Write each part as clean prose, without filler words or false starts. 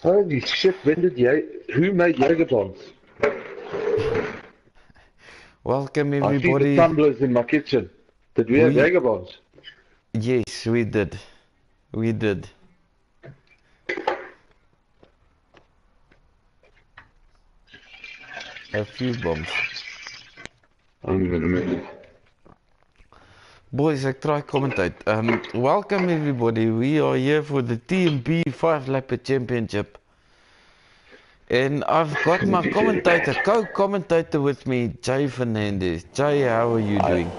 Holy shit, when did who made Jaeger bombs? Welcome I see the everybody. tumblers in my kitchen. Did we have We Jaeger bombs? yes, we did. We did. A few bombs. I'm gonna move. Boys, I try commentate. Welcome everybody. We are here for the TnB 5-lap championship. And I've got my commentator, co-commentator with me, Jay Fernandez. Jay, how are you doing?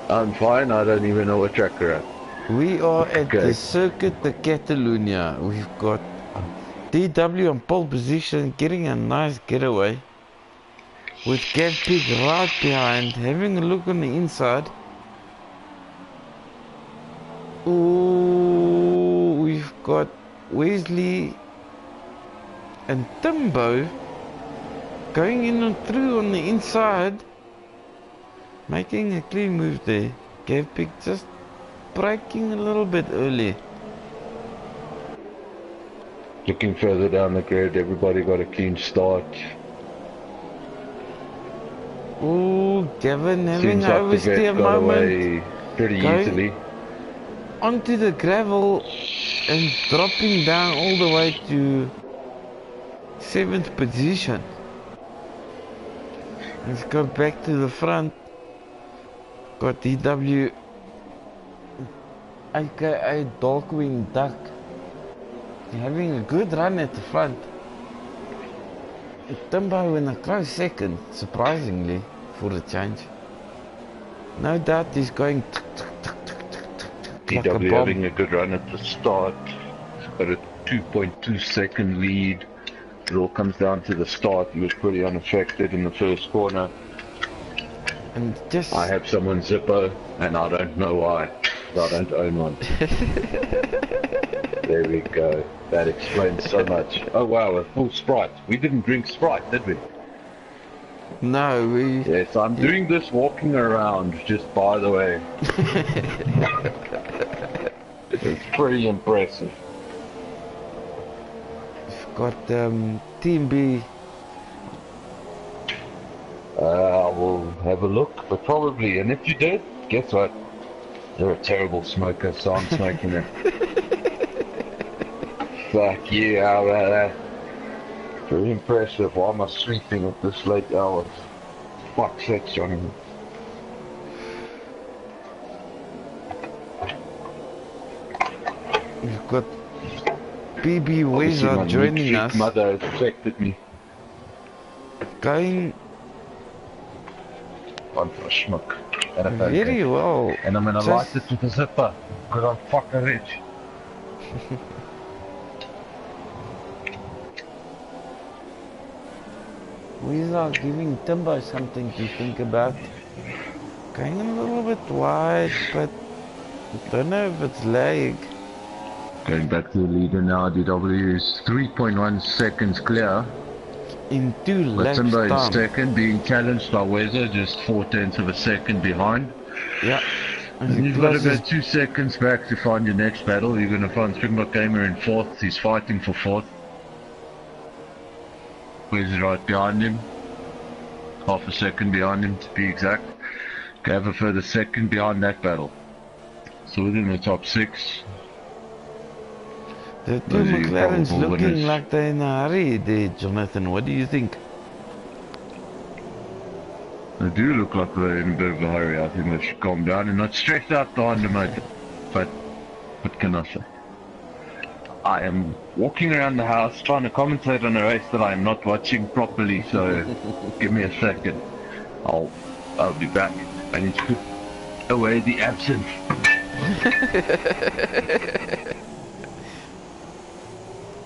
I'm fine, I don't even know what track we're at. We are at the Okay. Circuit de Catalunya. We've got DW on pole position, getting a nice getaway. With Gav Pig right behind, having a look on the inside. Ooh, we've got Wesley and Timbo going in and through on the inside, making a clean move there. Gav Pig just braking a little bit early. Looking further down the grid, everybody got a clean start. Ooh, Gavin having Seems an like the oversteer vet got moment. away pretty Going easily. onto the gravel and dropping down all the way to 7th position. Let's go back to the front. Got DW, aka Darkwing Duck, having a good run at the front. Timbo in a close second, surprisingly, for a change. No doubt he's going like a DW bomb. having a good run at the start. He's got a 2.2 second lead. It all comes down to the start. He was pretty unaffected in the first corner. And just I have someone's Zippo, and I don't know why. I don't own one. There we go. That explains so much. Oh wow, a full Sprite. We didn't drink Sprite, did we? no, we. Yes, I'm doing this walking around, just by the way. It's pretty impressive. We've got TnB. I will have a look, but probably, and if you did, guess what? You're a terrible smoker, so I'm smoking it. Fuck you, how about that? Very impressive. Why am I sleeping at this late hours? Fuck's sake, Johnny. We've got BB Obviously, Weezer my joining meat us. freak mother has affected me. Going I'm for a schmuck. And a very pancake. well. And I'm gonna Just light it with a zipper, because I'm fucking rich. Weezer giving Timbo something to think about. Going a little bit wide, but I don't know if it's lag. Going back to the leader now, DW is 3.1 seconds clear. In 2 laps Timbo in time. second, being challenged by Weather, just 4/10 of a second behind. Yeah. And you've got to go 2 seconds back to find your next battle. You're going to find Springbok Gamer in 4th. He's fighting for 4th. Weather's right behind him. Half a second behind him to be exact. Have a further second behind that battle. So within the top 6. The two Those are your McLarens probable looking winners. like they're in a hurry there, Jonathan. What do you think? They do look like they're in a bit of a hurry. I think they should calm down and not stress out behind the motor. But what can I say? I am walking around the house trying to commentate on a race that I am not watching properly, so give me a second. I'll be back. I need to put away the absinthe.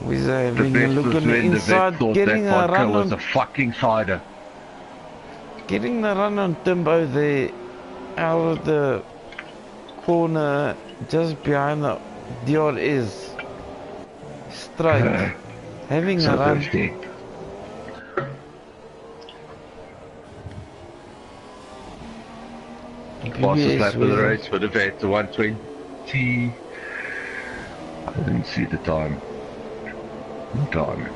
We're The having a best look was on the when the inside, vet thought getting that a vodka run was on, a fucking cider. getting the run on Timbo there, out of the corner, just behind the DRS. Strike, having So a run. thirsty. Fastest lap of the Weezer. race for the vet, the 120. I didn't see the time. Time.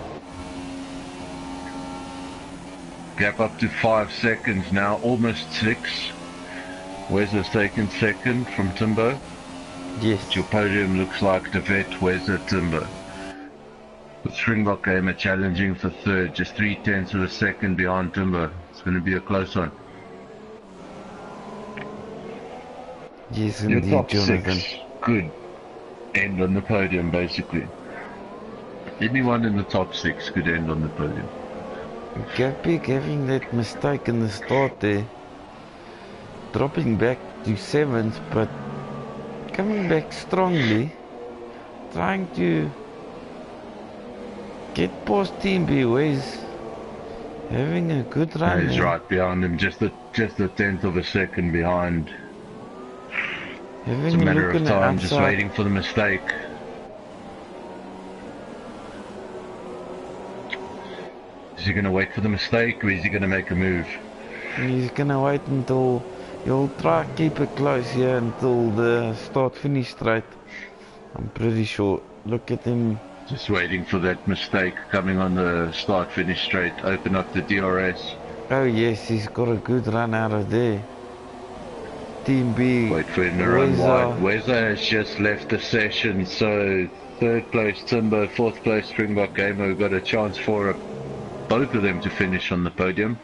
Gap up to 5 seconds now, almost 6. Weather's taken second from Timbo. Yes. Your podium looks like the vet, Weather, Timbo. With Springbok Gamer challenging for third, just 0.3 of a second behind Timbo. It's going to be a close one. Yes, Your indeed, top Jonathan. 6 could end on the podium, basically. Anyone in the top 6 could end on the podium. Gapik having that mistake in the start there. Dropping back to 7th, but coming back strongly. Trying to get past TnB, where he's having a good run. He's right behind him, just a 1/10 of a second behind. It's a Having a matter look of on the time, just outside. waiting for the mistake. Is he going to wait for the mistake, or is he going to make a move? He's gonna wait until he'll try to keep it close here until the start-finish straight. I'm pretty sure. Look at him. Just waiting for that mistake coming on the start-finish straight. Open up the DRS. Oh yes, he's got a good run out of there. TnB. Wait for him to run wide. Weather has just left the session, so 3rd place Timbo, 4th place Springbok Gamer. We've got a chance for both of them to finish on the podium.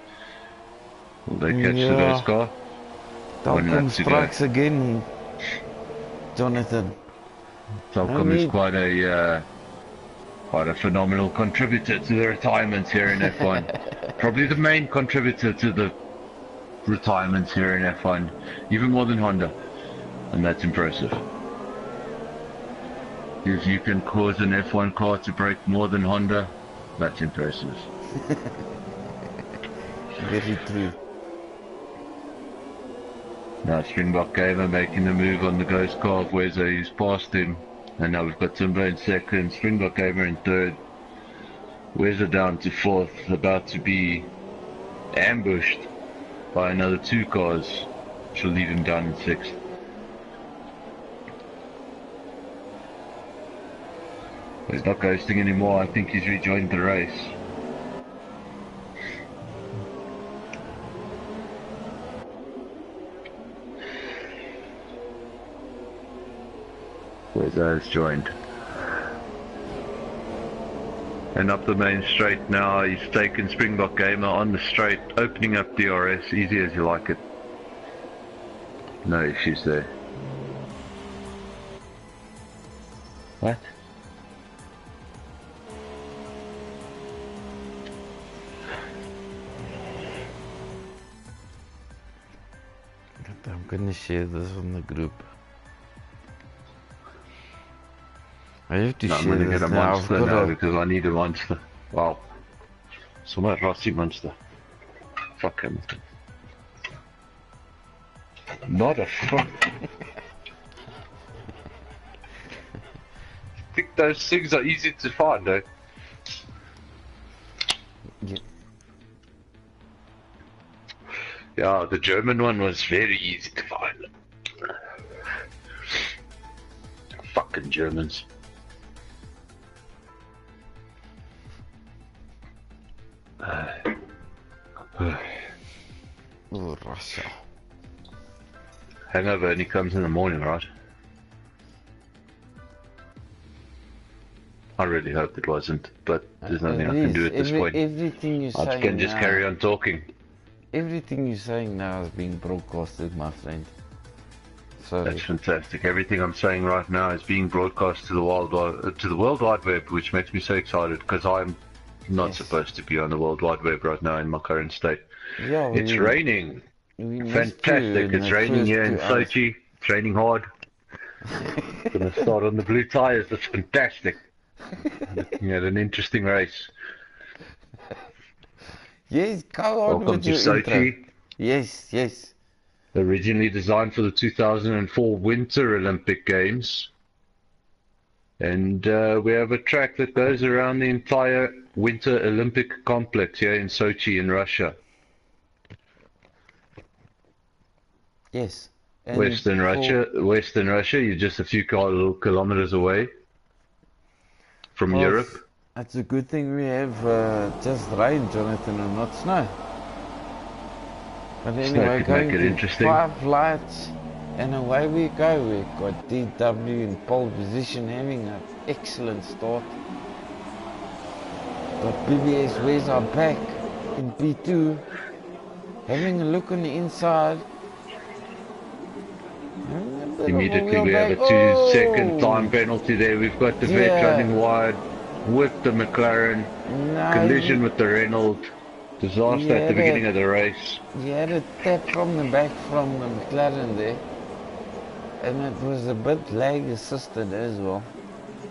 Will they catch the ghost car? Telkom strikes again, Jonathan. Telkom is quite a phenomenal contributor to the retirements here in F1. Probably the main contributor to the retirements here in F1, even more than Honda, and that's impressive. If you can cause an F1 car to break more than Honda, that's impressive. Very true. Now Springbok Gamer making the move on the ghost car of Wezo, who's passed him. And now we've got Timbo in 2nd, Springbok Gamer in 3rd. Wezo down to 4th, about to be ambushed by another 2 cars, which will leave him down in 6th. He's not ghosting anymore, I think he's rejoined the race. Wezo has joined. And up the main straight now, he's taken Springbok Gamer on the straight, opening up DRS, easy as you like it. No issues there. What? I'm gonna share this on the group. I have to share I'm gonna this get a now. monster now because I need a monster. Wow. So much Rossi monster. Fuck him. Not a fuck. I think those things are easy to find though. Yeah, the German one was very easy to find. Fucking Germans. Oh, Russia. Hangover only comes in the morning, right? I really hope it wasn't, but there's nothing I can do at this point. Everything you're saying I can just carry on talking. Everything you're saying now is being broadcasted, my friend. So that's fantastic. Everything I'm saying right now is being broadcast to the World Wide Web, which makes me so excited because I'm not supposed to be on the World Wide Web right now in my current state. Yeah, it's raining. Fantastic. It's raining here in Sochi. It's raining hard. Gonna start on the blue tires. That's fantastic. Looking at an interesting race. Yes, go on. Welcome to Sochi. Intro. Yes. Originally designed for the 2004 Winter Olympic Games. And we have a track that goes around the entire Winter Olympic complex here in Sochi in Russia. Yes. Western Russia, you're just a few kilometers away from Europe. It's a good thing we have just rain, Jonathan, and not snow. But Snow anyway, could make going it to interesting. 5 lights, and away we go. We've got DW in pole position, having an excellent start. Got BBS Ways are back in P2, having a look on the inside. Immediately we have a 2-second time penalty there. We've got the vet running wide with the McLaren. Collision with the Renault. Disaster at the beginning of the race. He had a tap from the back from the McLaren there. And it was a bit lag assisted as well,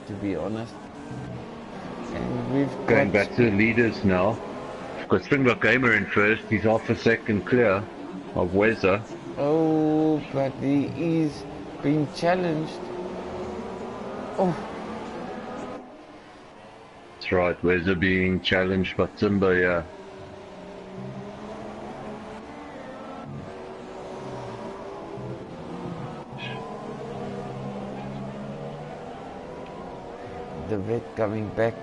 to be honest. And we've going back to the leaders now. We've got Springbok Gamer in first. He's half a second clear of Weza. Oh, but he is being challenged. Oh. That's right, Weza being challenged by Timber, yeah. The vet coming back,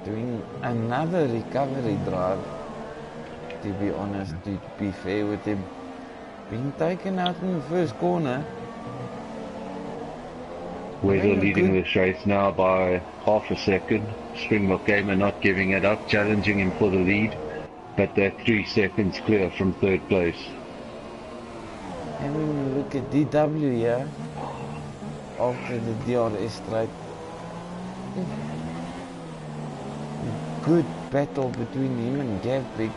doing another recovery drive, to be honest, to be fair with him. Being taken out in the first corner. Weza leading this race now by half a second. Springbok Gamer not giving it up, challenging him for the lead, but they're 3 seconds clear from third place. Having a look at DW here, after the DRS straight. Good battle between him and Gavbig.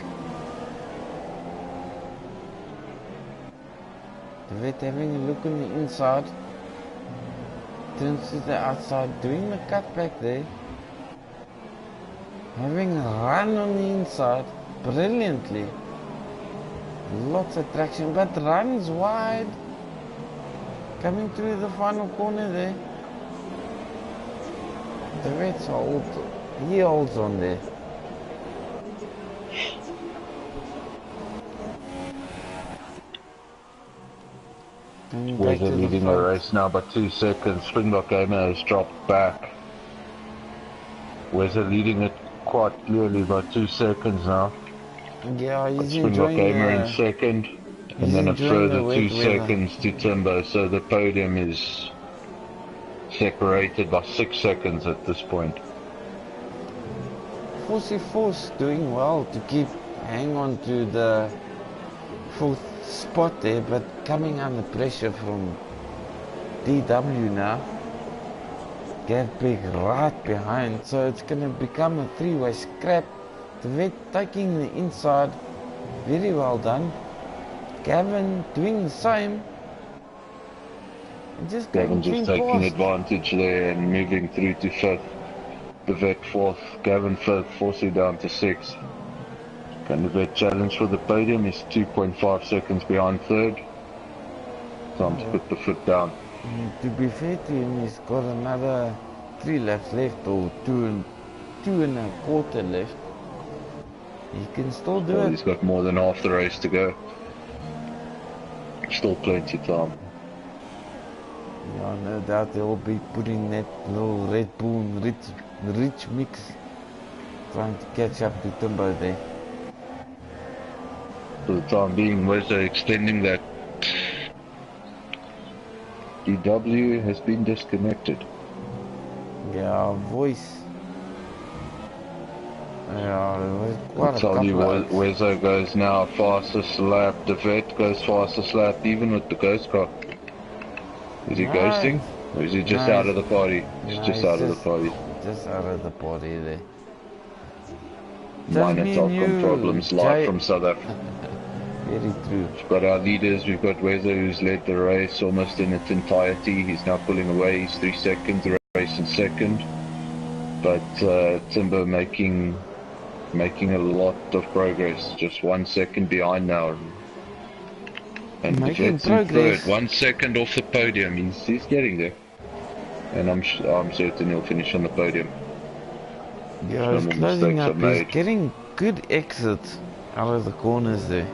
The vet having a look on the inside. Turns to the outside, doing the cutback there. Having a run on the inside, brilliantly. Lots of traction, but runs wide. Coming through the final corner there. The vet's he holds on there. Weza leading the race now by 2 seconds. Springbok Gamer has dropped back. Weza leading it quite clearly by 2 seconds now. Yeah, he's Springbok Gamer in second, and then a further 2 seconds to Timbo, so the podium is separated by 6 seconds at this point. Force doing well to hang on to the 4th spot there, but coming under pressure from DW now. Gavbig right behind, so it's going to become a 3-way scrap. The vet taking the inside, very well done. Gavin doing the same. Just Gavin just taking advantage there and moving through to 5th. The vet 4th, Gavin 5th, forcing down to 6th. And the vet challenge for the podium is 2.5 seconds behind 3rd. Time to put the foot down. To be fair to him, he's got another 3 laps left, or 2 and a quarter left. He can still do it. He's got more than half the race to go. Still plenty of time. Yeah, no doubt they'll be putting that little Red Bull rich mix, trying to catch up to Timbo there. For the time being, Weza extending that. DW has been disconnected. Yeah, voice. Yeah, it was quite I'll tell you, Weza goes now fastest lap. The vet goes fastest lap, even with the ghost car. Is he ghosting? Or is he just out of the party? He's just out of the party. Just out of the party there. Minor Telkom problems live from South Africa. Very true. We've got our leaders. We've got Weza, who's led the race almost in its entirety. He's now pulling away. He's 3 seconds the race in second. But Timber making a lot of progress. Just 1 second behind now. And the vet's in third. 1 second off the podium. He's getting there. And I'm certain he'll finish on the podium. Yeah, he's closing up. He's getting good exits out of the corners there.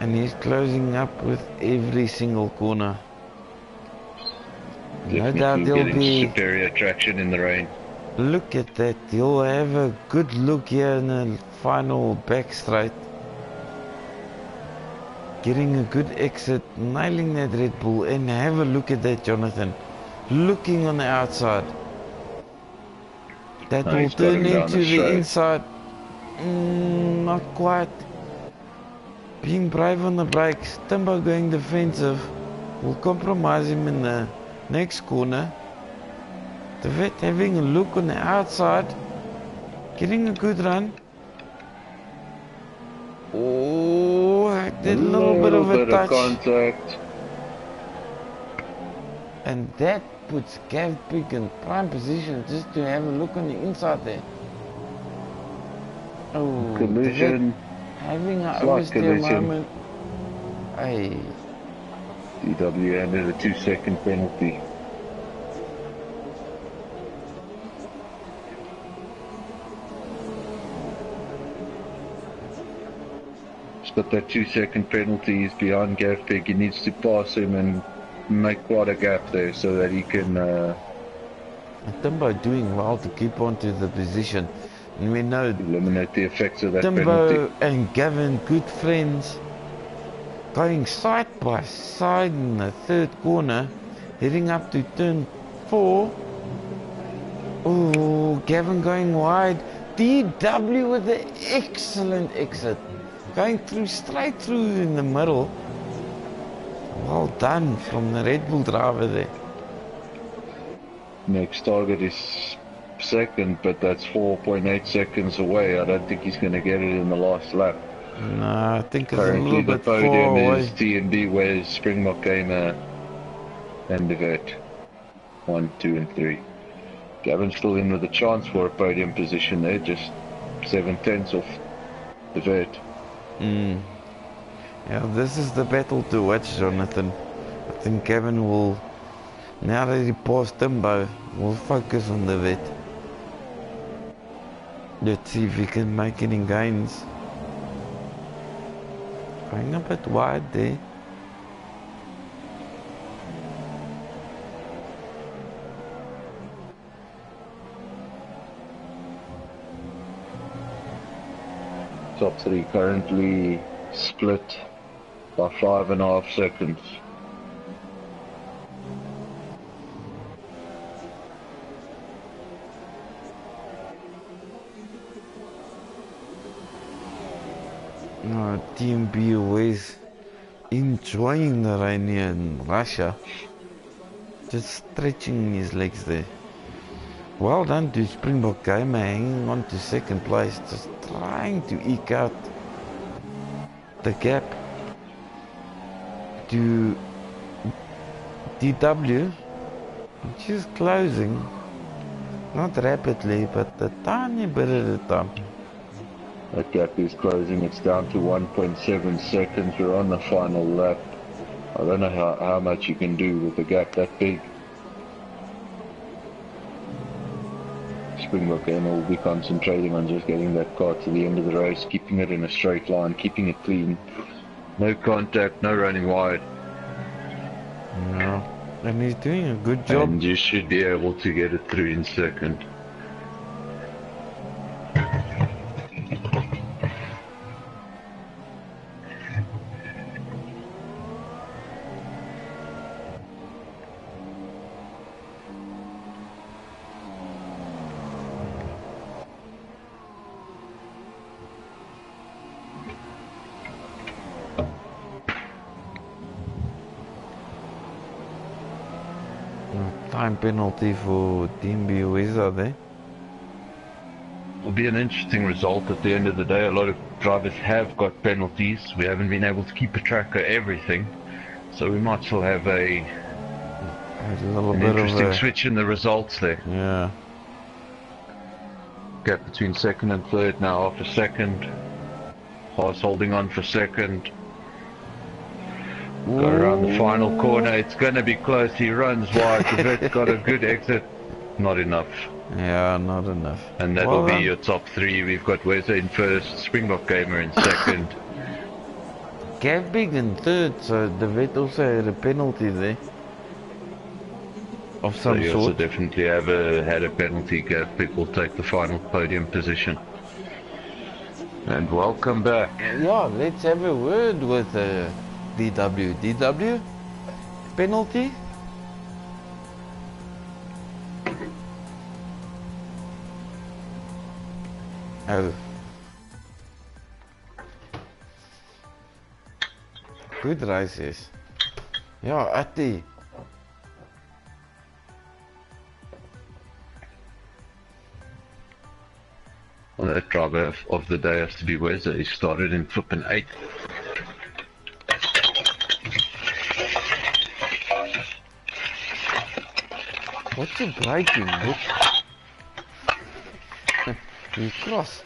And he's closing up with every single corner. Definitely no doubt there'll be superior traction in the rain. Look at that. He'll have a good look here in the final back straight. Getting a good exit, nailing that Red Bull, and have a look at that, Jonathan. Looking on the outside. That No, will he's got turn him down into the the straight. inside. Not quite. Being brave on the brakes. Timbo going defensive. Will compromise him in the next corner. The vet having a look on the outside. Getting a good run. Oh, I did a little bit of a touch. Contact. And that puts Gav Pig in prime position just to have a look on the inside there. Oh, Collision. Having an Slight oversteer collision. moment. Hey. DW handed a 2-second penalty. He's got that 2-second penalty. He's behind Gav Pig. He needs to pass him and make quite a gap there so that he can Timbo doing well to keep on to the position. And we know eliminate the effects of that Timbo penalty. and Gavin, good friends, going side by side in the third corner, heading up to turn 4. Oh, Gavin going wide. DW with an excellent exit. Going through, straight through in the middle. Well done from the Red Bull driver there. Next target is second, but that's 4.8 seconds away. I don't think he's going to get it in the last lap. No, I think it's Currently a little the bit far podium away. is TnB, where's Springbok Gamer and the Vert. 1, 2 and 3. Gavin's still in with a chance for a podium position there, just 7/10 off the Vert. Yeah, this is the battle to watch, Jonathan. I think Gavin will, now that he passed Timbo, will focus on the vet. Let's see if he can make any gains. Going a bit wide there. Top 3 currently split by 5.5 seconds. No, TnB always enjoying the rain here in Russia. Just stretching his legs there. Well done to Springbok Gamer, hanging on to second place, just trying to eke out the gap to DW, which is closing, not rapidly, but a tiny bit at a time. That gap is closing, it's down to 1.7 seconds, we're on the final lap. I don't know how much you can do with a gap that big. Springbok Gamer will be concentrating on just getting that car to the end of the race, keeping it in a straight line, keeping it clean. No contact, no running wide. No, and he's doing a good job. And you should be able to get it through in second. Time penalty for TnB Wizard there. Will be an interesting result at the end of the day. A lot of drivers have got penalties. We haven't been able to keep a track of everything, so we might still have an interesting switch in the results there. Yeah. Gap between second and third now, half a second. Haas holding on for second. Go around the final corner, it's going to be close, he runs wide, the vet's got a good exit, not enough. Yeah, not enough. And that will be your top 3, we've got Weza in first, Springbok Gamer in second. Gav Big in third, so the vet also had a penalty there. of So some you also sort. definitely have had a penalty gap. People take the final podium position. And welcome back. Yeah, let's have a word with DW. DW, penalty? Oh. Good races. Ja, Atti. Well, that driver of the day has to be Weza. He started in flipping 8th. What's your braking, Book? You cross.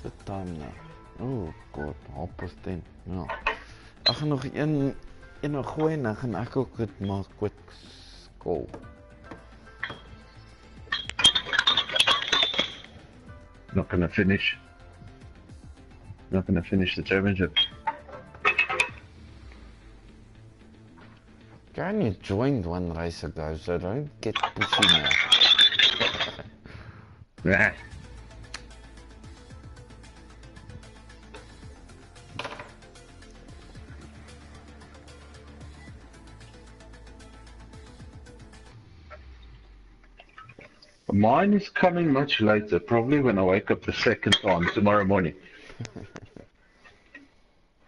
The time now. Oh god, 10:30. Ja. Ek gaan nog een gooi en dan gaan ek ook dit maak quick score. Not gonna finish. Not gonna finish the championship. Can you joined one race ago, so don't get pushy now. Yeah. Mine is coming much later, probably when I wake up the second time tomorrow morning. I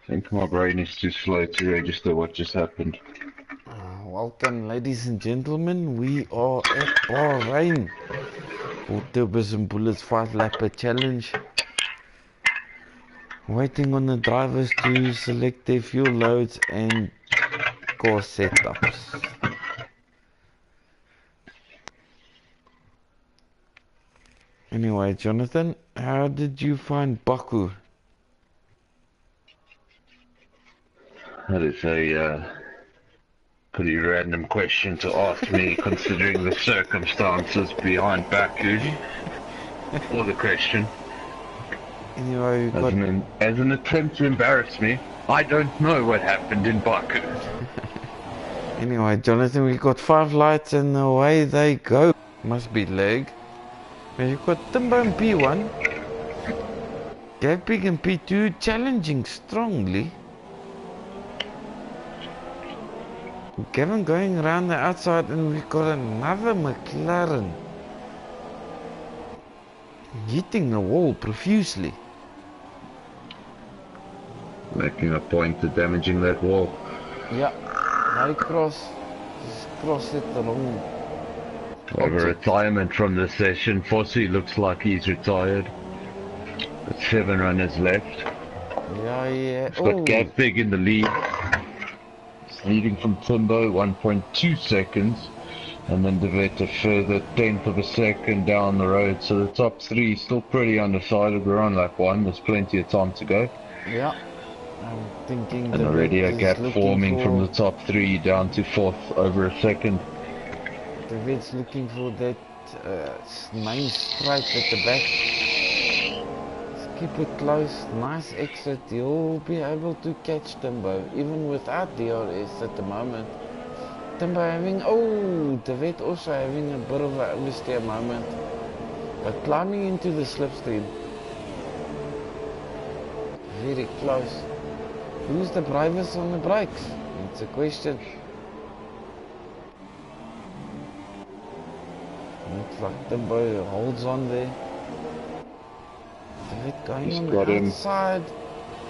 think my brain is too slow to register what just happened. Welcome, ladies and gentlemen. We are at Bahrain for Turbos and Bullets 5-lapper challenge. Waiting on the drivers to select their fuel loads and car setups. Anyway, Jonathan, how did you find Baku? That is a pretty random question to ask me, considering the circumstances behind Baku. Or the question. Anyway, we got... As an attempt to embarrass me, I don't know what happened in Baku. Anyway, Jonathan, we got 5 lights and away they go. Must be leg. We've got TnB in P1. Gapig in P2 challenging strongly. Gavin going around the outside and we've got another McLaren hitting the wall profusely. Making a point of damaging that wall. Yeah, they just cross it along. Over retirement from the session, Fossey looks like he's retired. But 7 runners left. Yeah. He's got Gap Big in the lead. He's leading from TnB 1.2 seconds. And then DeVette a further 1/10 of a second down the road. So the top 3 is still pretty undecided. We're on lap 1. There's plenty of time to go. Yeah. I'm thinking and already a gap forming from the top 3 down to 4th over a second. DeVette's looking for that main straight at the back. Just keep it close, nice exit. You'll be able to catch TnB even without DRS at the moment. TnB having, DeVette also having a bit of an oversteer moment, but climbing into the slipstream. Very close. Who's the bravest on the brakes? It's a question. Looks like TnB holds on there. DeVette going on the outside.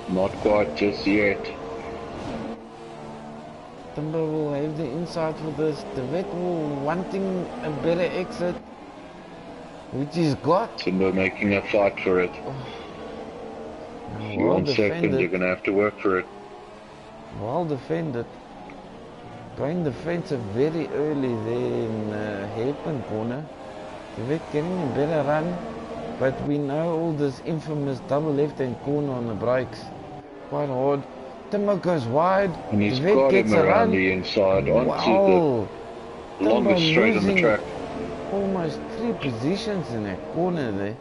Not quite just yet. TnB will have the inside for this. DeVette will wanting a better exit, which he's got. TnB making a fight for it. If you want second, you're going to have to work for it. Well defended. Going defensive very early there in hairpin corner. DeVette getting a better run, but we know all this infamous double left-hand corner on the brakes. Quite hard. TnB goes wide. And he's DeVette got gets him a around run. the inside onto Wow. Timber longest straight on the losing track. almost 3 positions in that corner there.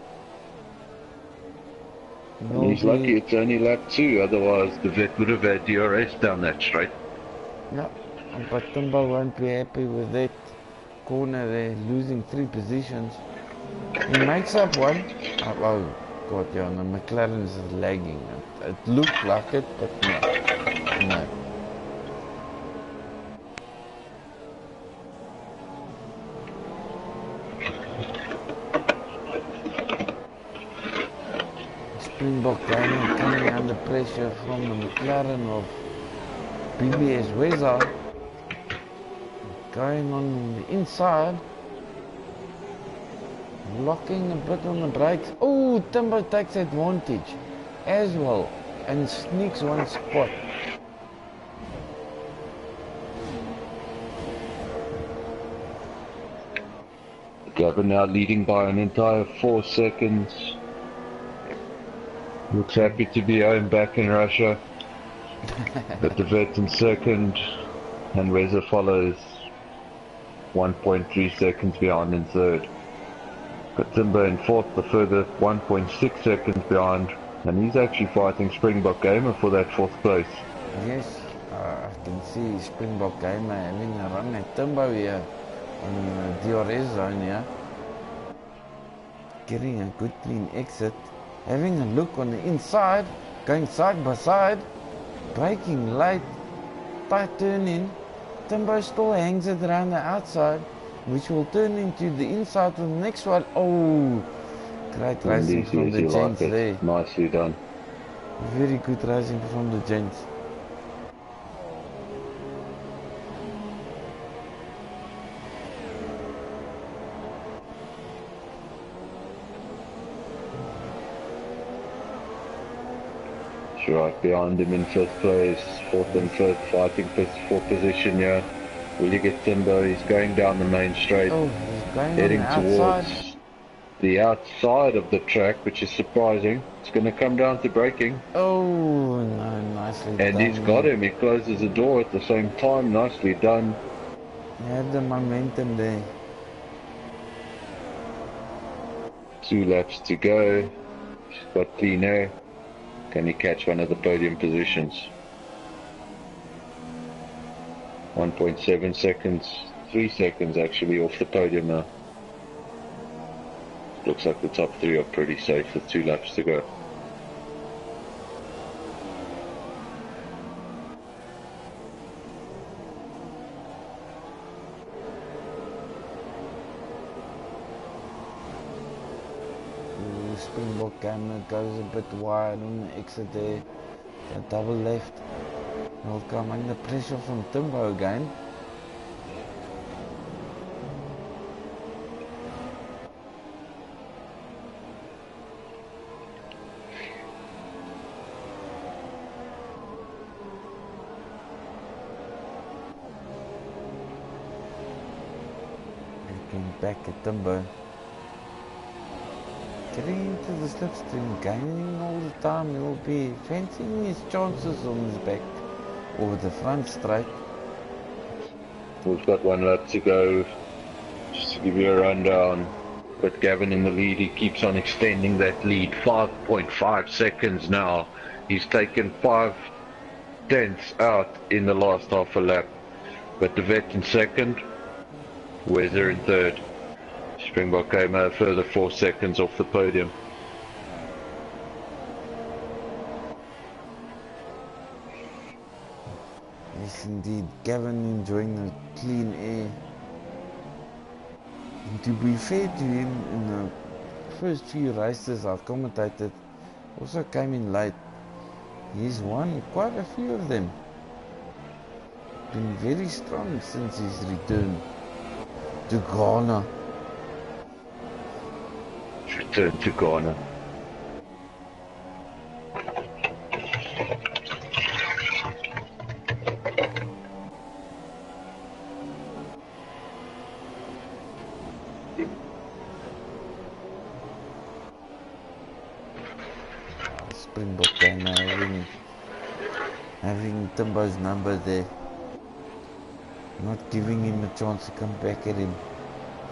And he's lucky it's only lap 2, otherwise the vet would have had DRS down that straight. Yeah, but Timber won't be happy with that corner there, losing 3 positions. He makes up one. Oh god, yeah, the McLaren's lagging. It looked like it, but no. No. Springbok Gamer coming under pressure from the McLaren of BBS Weza. Going on the inside. Locking a bit on the brakes. Oh, Timber takes advantage as well and sneaks one spot. Gavin now leading by an entire 4 seconds. Looks happy to be home back in Russia. Got the vet in second, and Weza follows 1.3 seconds behind in third. Got Timber in fourth, a further 1.6 seconds behind, and he's actually fighting Springbok Gamer for that fourth place. Yes, I can see Springbok Gamer having a run at Timber here on the DRS zone here. Getting a good clean exit. Having a look on the inside, going side by side, braking late, tight turn in. Timber still hangs it around the outside, which will turn into the inside for the next one. Oh, great racing from the gents there. Nicely done. Very good racing from the gents. Right behind him in fifth place, fourth and fifth, fighting for position here. Will you get Timber? He's going down the main straight, Oh, he's going heading on the outside. towards the outside of the track, which is surprising. It's going to come down to braking. Oh, no, nicely done. And he's got him. He closes the door at the same time. Nicely done. You have the momentum there. 2 laps to go. He's got clean air. Can he catch one of the podium positions? 1.7 seconds, 3 seconds actually off the podium now. Looks like the top 3 are pretty safe with 2 laps to go. Springbok Gamer goes a bit wide on the exit there. A double left. Will come under pressure from Timbo again. Looking back at Timbo. Getting into the slipstream, gaining all the time. He will be fancying his chances on his back over the front straight. We've got 1 lap to go. Just to give you a rundown, got Gavin in the lead. He keeps on extending that lead. 5.5 seconds now. He's taken 5 tenths out in the last half a lap. Got the vet in second, Weza in third. Springbok came a further 4 seconds off the podium. Yes, indeed. Gavin enjoying the clean air. And to be fair to him, in the first few races I've commentated, also came in late. He's won quite a few of them. Been very strong since his return to Ghana. Return to Ghana. Springbok Gamer having Timbo's number there. not giving him a chance to come back at him.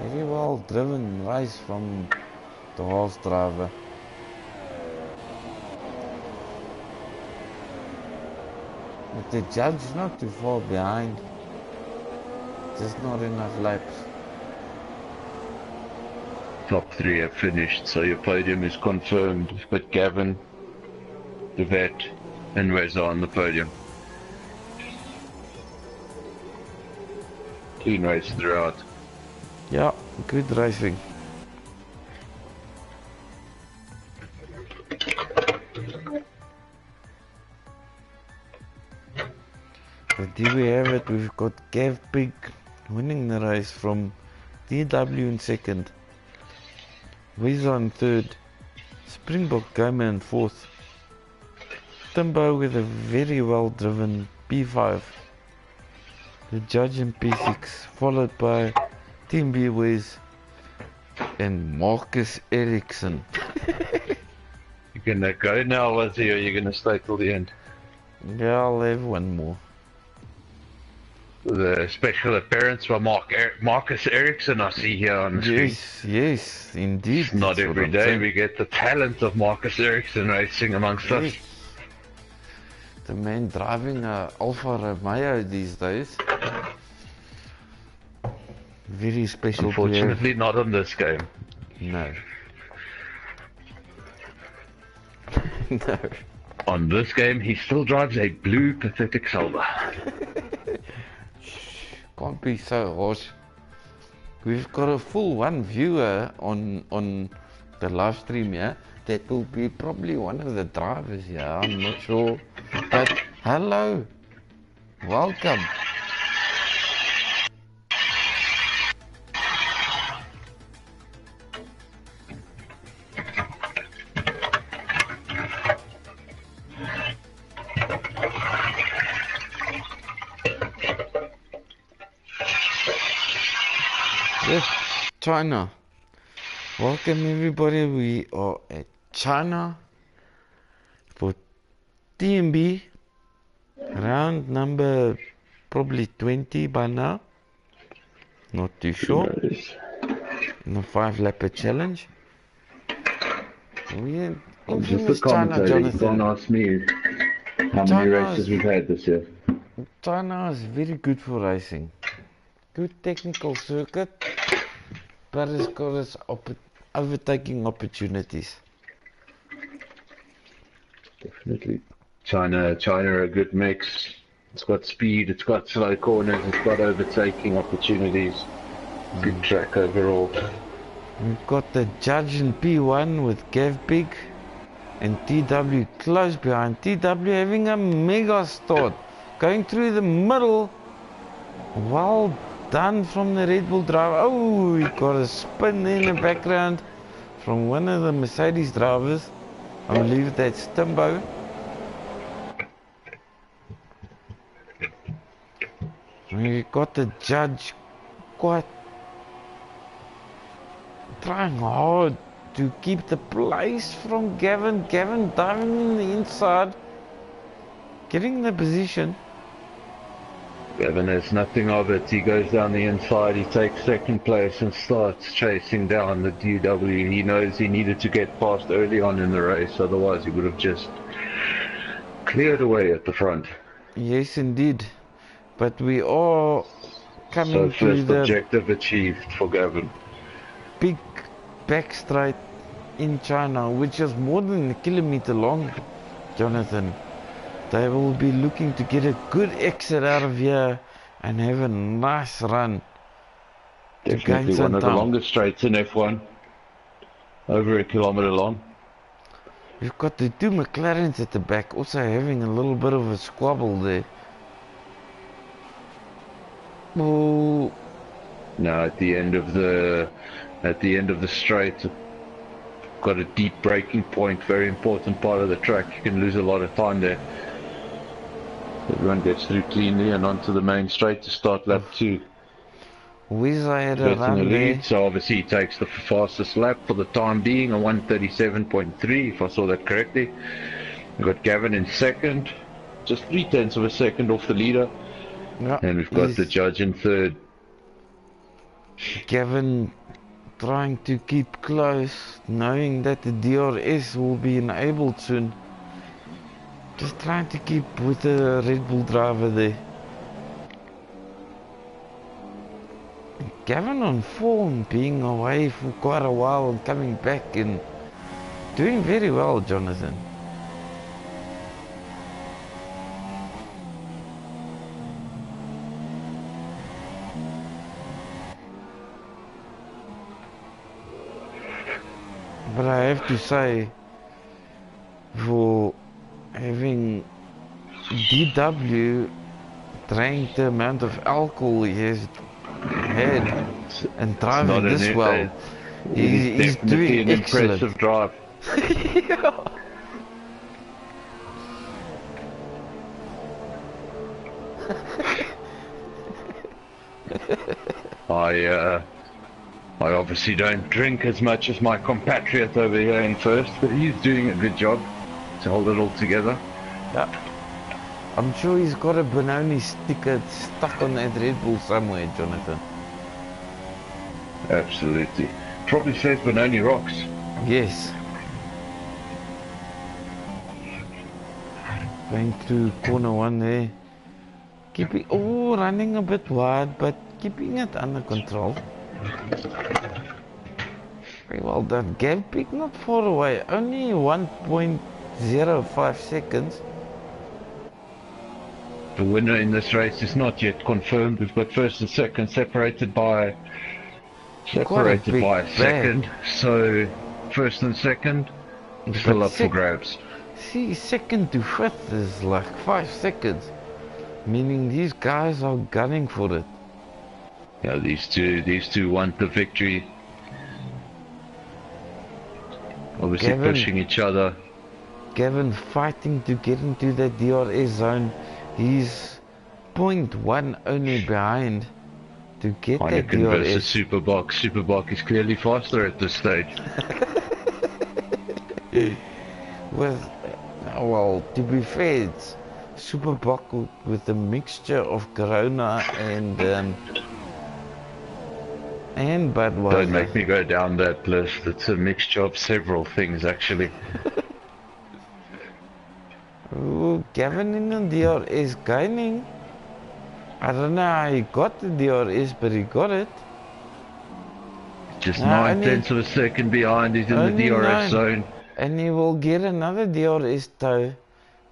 Very well driven race from the horse driver. But the judge not too far behind. Just not enough laps. Top 3 have finished, so your podium is confirmed. But Gavin, the vet, and Reza on the podium. Clean race throughout. Yeah, good racing. But here we have it, we've got Gav Pig winning the race from TnB in second, Wiz on third, Springbok Gamer in fourth, Timbo with a very well driven P5, the judge in P6, followed by TnB Wiz and Marcus Ericsson. You gonna go now, Wazzy, or you gonna stay till the end? Yeah, I'll have one more. The special appearance by Marcus Ericsson I see here on the screen. Yes, indeed. Not every day we get the talent of Marcus Ericsson racing amongst us. The man driving a Alfa Romeo these days. Very special. Unfortunately not on this game. No. No. On this game he still drives a blue pathetic Silver. Can't be so harsh. We've got a full one viewer on the live stream here. That will be probably one of the drivers here. I'm not sure. But hello. Welcome. Yes, China. Welcome everybody. We are at China for TnB. Round number probably 20 by now. Not too sure. In the 5-lapper challenge. We in Just a China, commentator, you Jonathan. can't ask me how many races we've had this year. China is very good for racing. Good technical circuit, but it's got its overtaking opportunities. Definitely. China are a good mix. It's got speed, it's got slow corners, it's got overtaking opportunities. Good track overall. We've got the judge in P1 with Gav Big and TW close behind. TW having a mega start, going through the middle. Well done from the Red Bull driver. Oh, he got a spin in the background from one of the Mercedes drivers. I believe that's Timbo. We got the judge quite trying hard to keep the place from Gavin. Gavin diving in the inside, getting the position. Gavin has nothing of it. He goes down the inside, he takes second place and starts chasing down the DW. He knows he needed to get past early on in the race, otherwise he would have just cleared away at the front. Yes, indeed. But we are coming So to first the objective achieved for Gavin. big back straight in China, which is more than a kilometer long, Jonathan. They will be looking to get a good exit out of here and have a nice run to gain Definitely some one of the time. longest straights in F1. Over a kilometer long. We've got the two McLarens at the back also having a little bit of a squabble there. Oh, Now at the end of the straight, got a deep braking point, very important part of the track. You can lose a lot of time there. Everyone gets through cleanly and onto the main straight to start lap 2. Wizza had a That's in the run there. lead, so obviously he takes the fastest lap for the time being, a 1:37.3 if I saw that correctly. We've got Gavin in second, just 0.3 of a second off the leader. Yeah, And we've got the judge in third. Gavin trying to keep close, knowing that the DRS will be enabled soon. Just trying to keep with the Red Bull driver there. Gavin on form, being away for quite a while and coming back and doing very well, Jonathan. But I have to say, for having DW drank the amount of alcohol he has had and driving this well, he's doing an excellent. Impressive drive. Yeah. I obviously don't drink as much as my compatriot over here in first, but he's doing a good job to hold it all together. Yeah. I'm sure he's got a Benoni sticker stuck on that Red Bull somewhere, Jonathan. Absolutely. Probably says Benoni rocks. Yes. Going through corner one there. Keeping, running a bit wide, but keeping it under control. Very well done. Gap pick not far away, only 1.05 seconds. The winner in this race is not yet confirmed. We've got first and second separated by a second. So first and second still up for grabs. See, second to fifth is like 5 seconds, meaning these guys are gunning for it. Yeah, these two want the victory. Obviously Gavin, pushing each other. Gavin fighting to get into that DRS zone. He's 0.1 only behind to get that Heineken DRS. versus Superbok. Superbok is clearly faster at this stage. Well, to be fair, it's Superbok with a mixture of Corona and Budweiser. Don't make me go down that list. It's a mixture of several things, actually. Ooh, Gavin in the DRS gaining. I don't know how he got the DRS, but he got it. Just 9/10 of a second behind. He's in the DRS zone. And he will get another DRS though,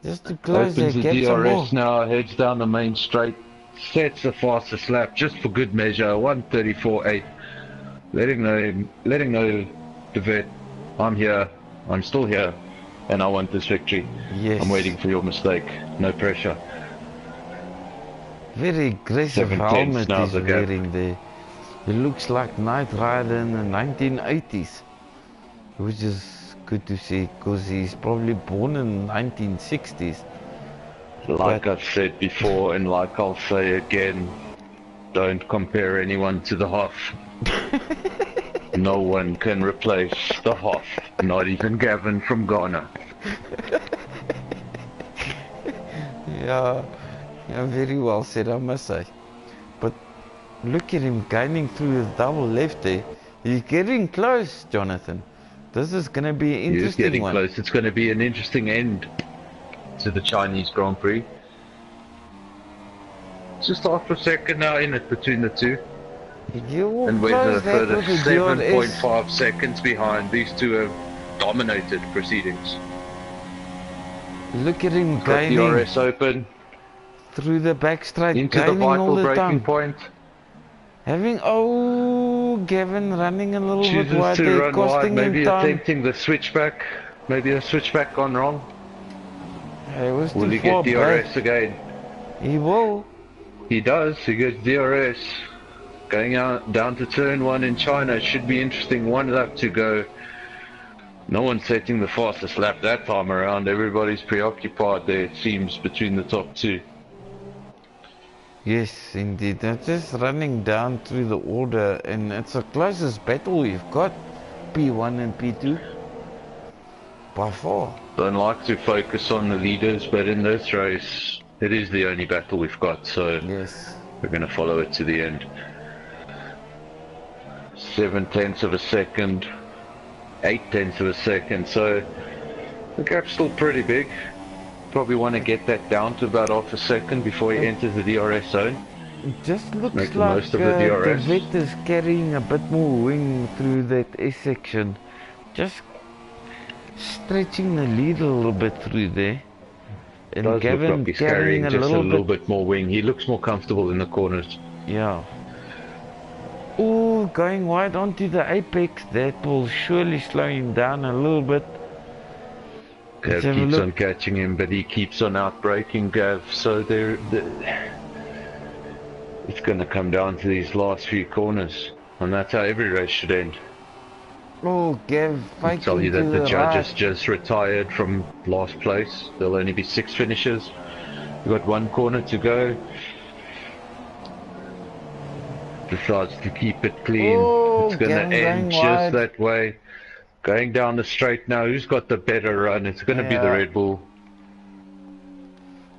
just to close Opens that the gap some more. DRS now, heads down the main straight, sets the fastest lap just for good measure, 1:34.8. Letting know the vet, I'm here, I'm still here, and I want this victory. Yes. I'm waiting for your mistake, no pressure. Very aggressive 7/10 helmet now he's the gap. wearing there. He looks like Knight Rider in the 1980s, which is good to see, because he's probably born in the 1960s. Like I've said before, and like I'll say again, don't compare anyone to the Hoff. No one can replace the Hoff, not even Gavin from Ghana. Yeah, very well said, I must say. But look at him gaining through the double left there. He's getting close, Jonathan. This is going to be an interesting He's getting one. close. It's going to be an interesting end to the Chinese Grand Prix. Just half a second now in it between the two. You will And we're close the that further with a DRS. 7.5 seconds behind. These two have dominated proceedings. Look at him Got gaining DRS open. through the back straight, Into the gaining all vital the breaking time. point. Gavin running a little bit Chooses wide to there, run wide, costing him maybe time. attempting the switchback. Maybe a switchback gone wrong. It was Will too he far get DRS back. again? He will. He does, he gets DRS. Going out down to turn one in China, should be interesting. One lap to go. No one's setting the fastest lap that time around. Everybody's preoccupied there, it seems, between the top two. Yes, indeed. They're just running down through the order, and it's the closest battle we've got. P1 and P2. By far. Don't like to focus on the leaders, but in this race, It is the only battle we've got, so Yes. we're going to follow it to the end. 7/10 of a second, 8/10 of a second, so the gap's still pretty big. Probably want to get that down to about half a second before he enters the DRS zone. It just looks Make the like most of the the DRS. vet is carrying a bit more wing through that S section. Just stretching the lead a little bit through there. And Does Gavin look like he's carrying carrying a just a little little bit. bit more wing. He looks more comfortable in the corners. Yeah. Oh, going wide onto the apex. That will surely slow him down a little bit. Gav keeps on catching him, but he keeps on outbraking Gav. So it's going to come down to these last few corners, and that's how every race should end. Oh, Gav I'll tell you that fighting to the the judge has right. just retired from last place. There'll only be 6 finishers. We've got 1 corner to go. Decides to keep it clean. Oh, It's going to Gavin end going just wide. that way. Going down the straight now. Who's got the better run? It's going to be the Yeah. Red Bull.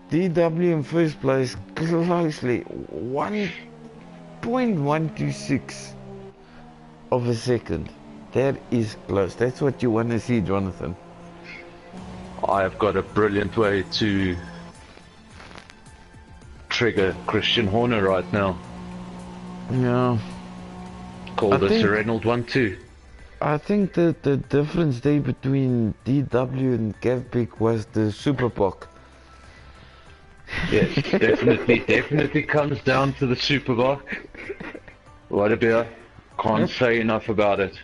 DW in first place, closely 1.126 of a second. That is close. That's what you want to see, Jonathan. I've got a brilliant way to trigger Christian Horner right now. Yeah. Call this a Reynolds 1-2. I think that the difference there between DW and Gavbik was the Superbok. Yes, definitely comes down to the Superbok. What a beer. Can't say enough about it.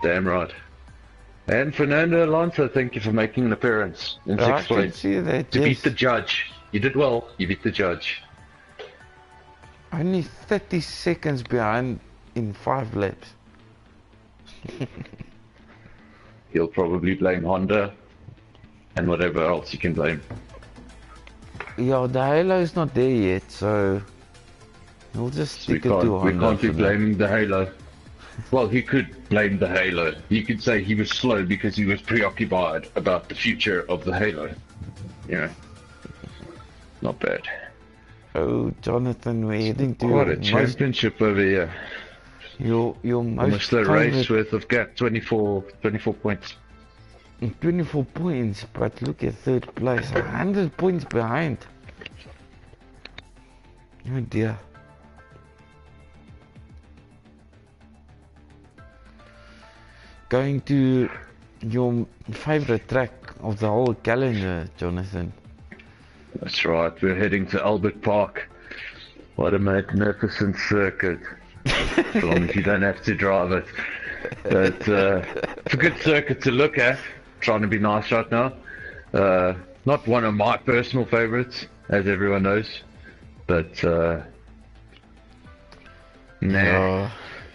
Damn right. And Fernando Alonso, thank you for making an appearance in 6th I can place. see that, To yes. beat the judge. You did well, you beat the judge. Only 30 seconds behind in 5 laps. He'll probably blame Honda and whatever else you can blame. Yeah, the halo is not there yet, so we'll just So we stick it to Honda. can't be for now. blaming the halo. Well, he could blame the halo. He could say he was slow because he was preoccupied about the future of the halo. You know, not bad. Oh, Jonathan, we're heading to What a championship over here. your Almost most a race favorite worth of gap, 24 points. 24 points, but look at 3rd place, 100 points behind. Oh dear. Going to your favorite track of the whole calendar, Jonathan. That's right, we're heading to Albert Park. What a magnificent circuit. As long as you don't have to drive it. But it's a good circuit to look at. Trying to be nice right now. Not one of my personal favorites, as everyone knows. But nah,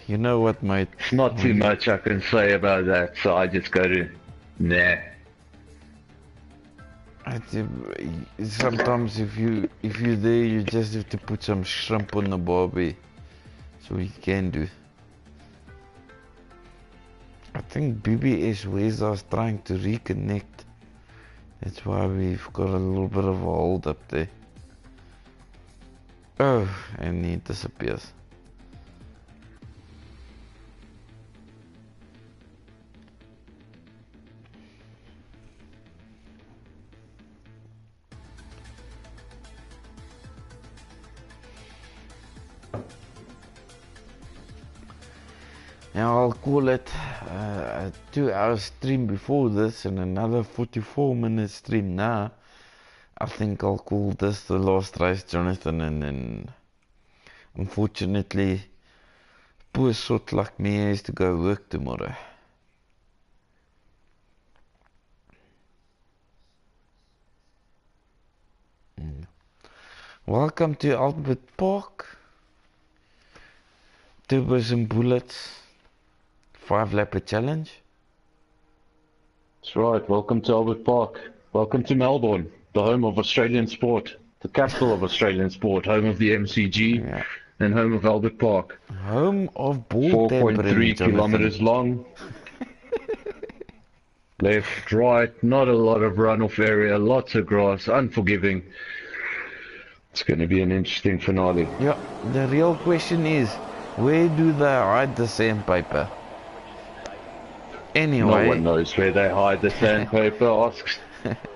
You know what, mate? not too much I can say about that, so I just go to nah. Sometimes if you're there, you just have to put some shrimp on the barbie. So you can do. I think BBS Wes is trying to reconnect. That's why we've got a little bit of a hold up there. Oh, and he disappears. Now I'll call it a 2-hour stream before this and another 44-minute stream now. I think I'll call this the last race, Jonathan, and then unfortunately poor sort like me has to go work tomorrow. Welcome to Albert Park. Turbos and bullets. 5-lapper challenge. That's right, welcome to Albert Park. Welcome to Melbourne, the home of Australian sport, the capital of Australian sport, home of the MCG, and home of Albert Park. Home of ball tampering, 4.3 kilometers long. Left, right, not a lot of runoff area, lots of grass, unforgiving. It's going to be an interesting finale. Yeah, the real question is, where do they hide the sandpaper? No Anyway, one knows where they hide the sandpaper. Asks.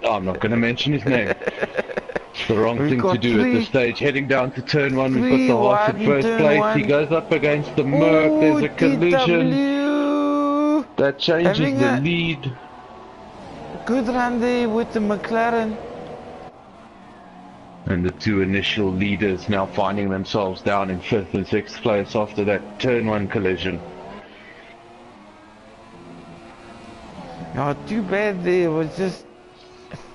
I'm not going to mention his name. It's the wrong we've thing to got do at this stage. Heading down to turn one, we've got three the horse wide at in first turn place. He one. goes up against the Merc. Oh, There's a collision. TW! That changes Having the a lead. good run there with the McLaren. And the two initial leaders now finding themselves down in 5th and 6th place after that turn one collision. Oh, too bad there was just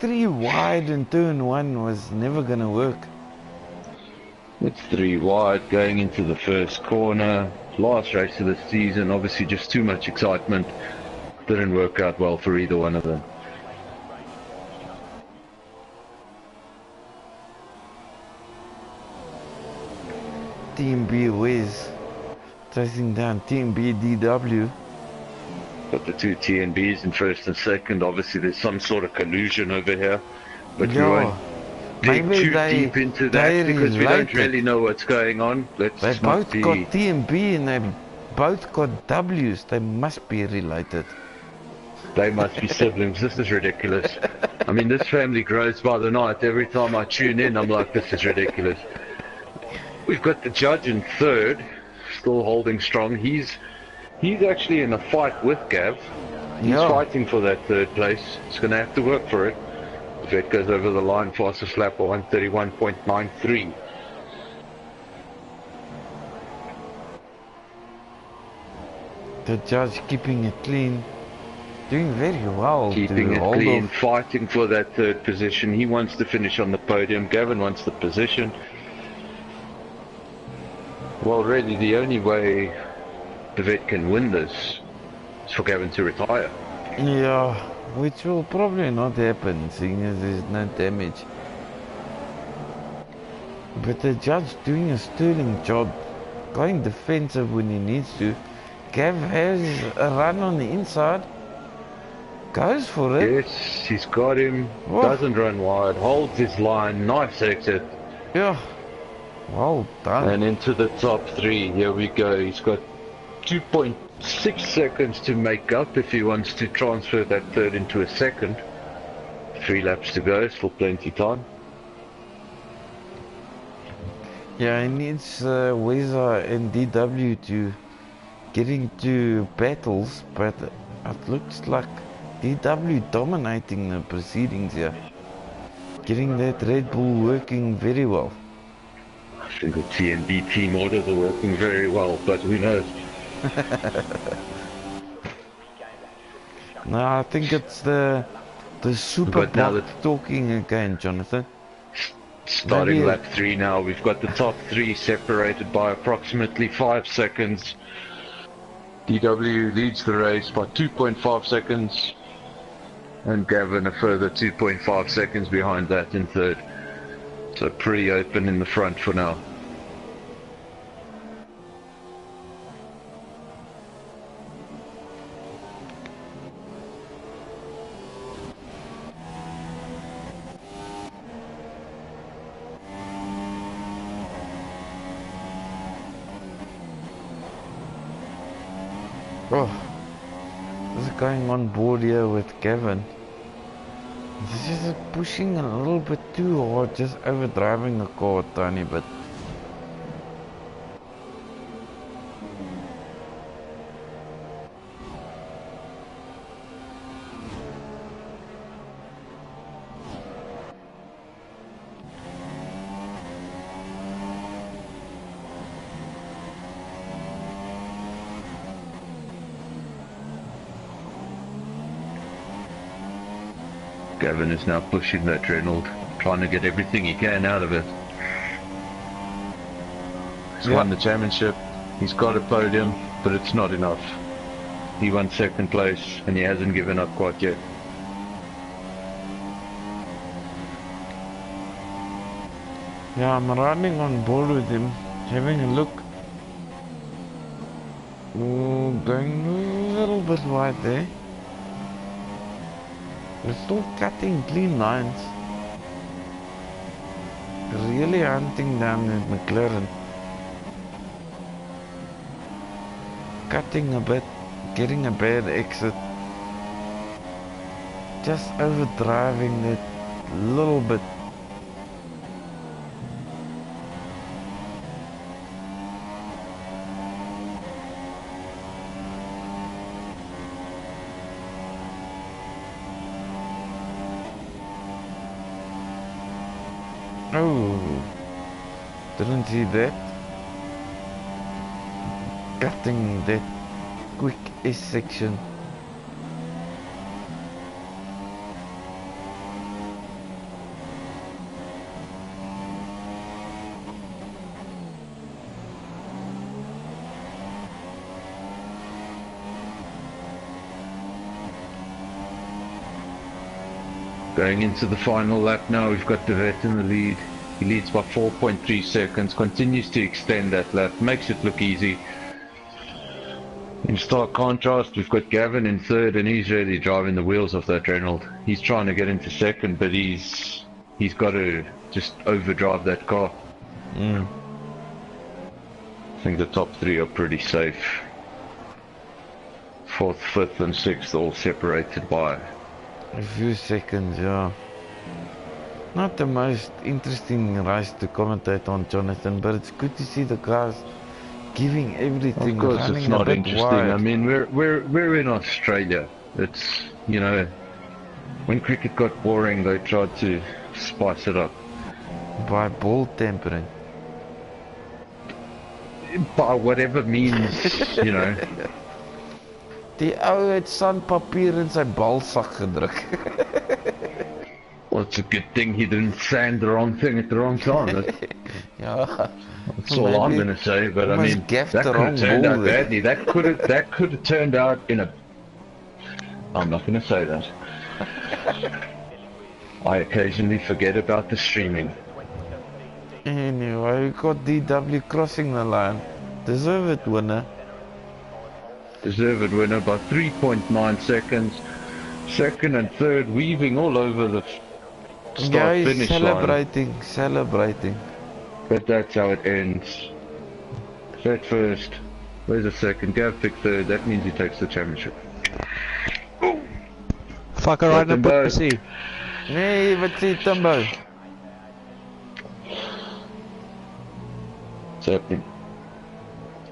3 wide in turn one was never gonna work. It's 3 wide going into the first corner. Last race of the season, obviously just too much excitement. Didn't work out well for either one of them. TnB Wiz chasing down TnB DW. Got the two TnBs in 1st and 2nd. Obviously there's some sort of collusion over here. But we won't dig too deep into that because we don't really know what's going on. They both got TnB and they both got W's. They must be related. They must be siblings. This is ridiculous. I mean, this family grows by the night. Every time I tune in, I'm like, this is ridiculous. We've got the judge in 3rd, still holding strong. He's actually in a fight with Gav. He's fighting for that 3rd place. He's going to have to work for it. If it goes over the line, fastest lap of 131.93. The judge keeping it clean. Doing very well. Keeping it clean, fighting for that 3rd position. He wants to finish on the podium. Gavin wants the position. Well, really, the only way the vet can win this is for Gavin to retire. Yeah, which will probably not happen, seeing as there's no damage. But the judge doing a sterling job, going defensive when he needs to. Gav has a run on the inside. Goes for it. Yes, he's got him. Oh. Doesn't run wide. Holds his line. Nice exit. Yeah. Well done. And into the top 3. Here we go. He's got 2.6 seconds to make up if he wants to transfer that 3rd into a 2nd. 3 laps to go. Still plenty time. Yeah, he needs Weza and DW to get into battles, but it looks like DW dominating the proceedings here. Getting that Red Bull working very well. I think the TnB team orders are working very well, but who knows? No, I think it's the super block talking again, Jonathan. Starting lap 3 now. We've got the top 3 separated by approximately 5 seconds. DW leads the race by 2.5 seconds. And Gavin a further 2.5 seconds behind that in 3rd. So pretty open in the front for now. Oh, this is going on board here with Gavin. He's just pushing a little bit too hard, just overdriving the car a tiny bit. Gavin is now pushing that Renault, trying to get everything he can out of it. He's won the championship, he's got a podium, but it's not enough. He won 2nd place and he hasn't given up quite yet. Yeah, I'm running on board with him, having a look. Ooh, going a little bit wide there. We're still cutting clean lines. Really hunting down at McLaren. Cutting a bit, getting a bad exit. Just overdriving it a little bit. Oh, didn't see that. Cutting that quick S section. Going into the final lap now, we've got De Wet in the lead. He leads by 4.3 seconds, continues to extend that lap, makes it look easy. In stark contrast, we've got Gavin in third, and he's really driving the wheels off that Renault. He's trying to get into second, but he's got to just overdrive that car. I think the top three are pretty safe. Fourth, fifth and sixth all separated by a few seconds, yeah. Not the most interesting race to commentate on, Jonathan, but it's good to see the cars giving everything. Of course, it's not interesting. Wide. I mean, we're in Australia. It's, you know, when cricket got boring, they tried to spice it up by ball tampering. By whatever means, you know. Die ou het sandpapier in sy balsak gedruk. Well, it's a good thing he didn't sand the wrong thing at the wrong time. Yeah. That's all I'm going to say, but I mean, that could have turned out badly. That could have turned out in a... I'm not going to say that. I occasionally forget about the streaming. Anyway, we got DW crossing the line. Deserve it, winner. Deserved winner by 3.9 seconds. Second and third weaving all over the start finish celebrating, line. Celebrating. But that's how it ends. Third first. Where's the second? Gav picked third. That means he takes the championship. Fuck around and put pussy. Nee, wat sê Timbo? What's happening?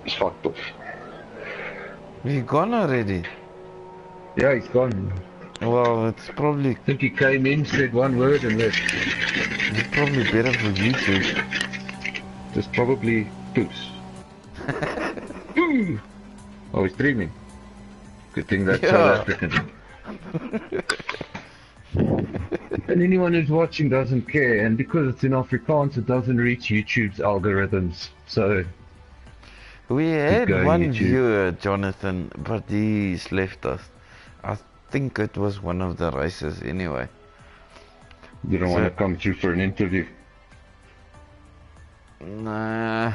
He's fucked off. He gone already? Yeah, he's gone. Well, it's probably... I think he came in, said one word and left. It's probably better for YouTube. It's probably goose. Oh, he's dreaming. Good thing that's South African. And anyone who's watching doesn't care, and because it's in Afrikaans, it doesn't reach YouTube's algorithms, so... We had one viewer, Jonathan, but he's left us. I think it was one of the races anyway. You don't want to come through for an interview? Nah,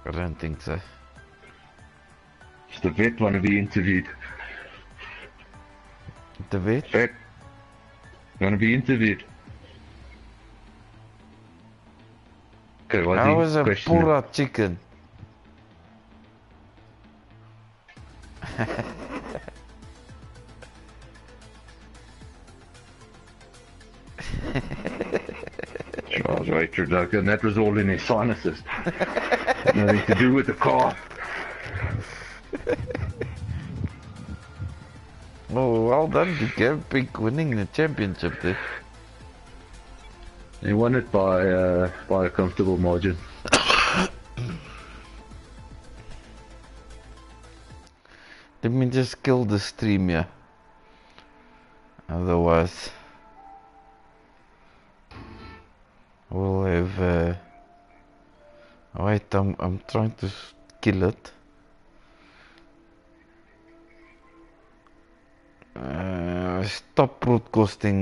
I don't think so. Does the vet want to be interviewed? The vet? Vet, want to be interviewed? Okay, what's I was a question? pura chicken. Charles Richard, and that was all in his sinuses. Nothing to do with the car. Oh, well done to Gav Pink winning the championship there. He won it by a comfortable margin. Let me just kill the stream here. Otherwise, we'll have. Wait, I'm trying to kill it. Stop broadcasting.